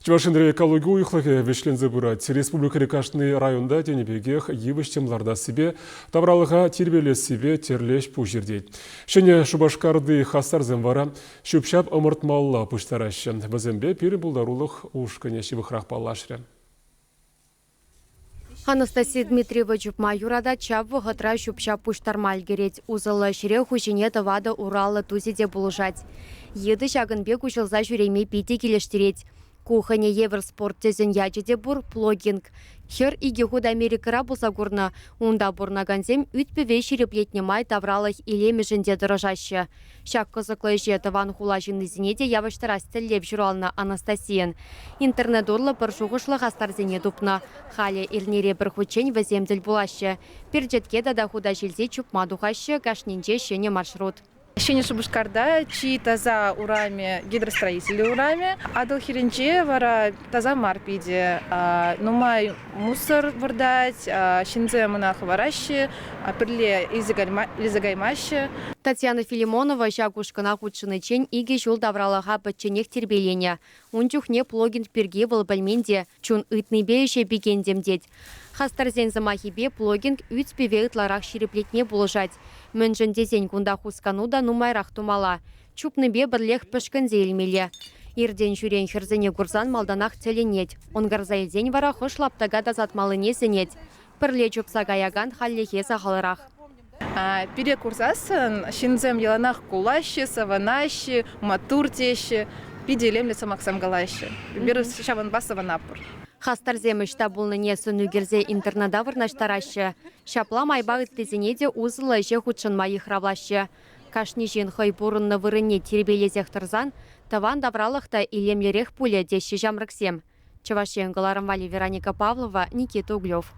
Чувашинре экология уйхлыгы вешлензе бурать. Республика Рекашный районда денебегех евыш темларда себе, тавралыға тербелес себе терлеш пужердейд. Шене шубашкарды хастарзен вара, шупшап ымыртмалла пуштарашы. Бізімбе пері бұлдарулық ушкане шибықрақ балашры. Анастасия Дмитриева Чупма юрада чавы ғытра шупша пуштармаль керет. Узылы шире хушине тавада Уралы тузиде булыжать. Еді шагынбек ұшылза жүрейме пейте келештерет. Кухане Евроспорт тезен ячеде бур плогинг. Хер иге худ Америкара булса гурна. Унда бурнаганзем ütпеве ширеплетне май тавралых илеме жінде дырыжашы. Шак кызыклы жетіван хулашын изінеде явыштыра стеллеп жүралына Анастасиян. Интернет урлы бір шуғышлы ғастарзене дупна. Халі ирнере бір хучень віземділ булашы. Перджетке дада худа жилзе чупма духашы кашнинче шене маршрут. Шене Шубашкарда чи таза ураме гидростроители ураме, адыл хиренче вара таза марпиде, нумай мусор вардать, шинзе монах варащи, перле изагаймащи. Татьяна Филимонова шагушкана худшыны чен иге жол давралаға бітченек тербелене. Унчухне плогин перге был бәлменде, чун ытны бейше бігендемдет. Хастарзен замахибе плогинг ütспеве ытларақ ширеплетне булыжать. Мөнжін дезен кунда хускануда нумайрақ тумала. Чупныбе бірлех пішкінзе елмеле. Ирден жүрен хірзіне гурзан малданақ теленет. Онгарза елден вара хышлаптага дазатмалыне зенет. Пірле чупсага яган халлехе сағалырақ. Пере курсасын шинзем еланах кулащи, саванащи, матуртещи, пиделемле самаксам галащи. Беру шабан басаванапур. Хастарзем ішта бұлныне сүнігерзе интернадавр наштарашы. Шапла майбағыт тезенеде узылы же худшын майы хравлашы. Кашни жен хай бұрынны вырыне тербелезех тұрзан, таван давралықта илемлерех пуле деші жамрыксем. Чавашен Галарамвали Вероника Павлова, Никита Углев.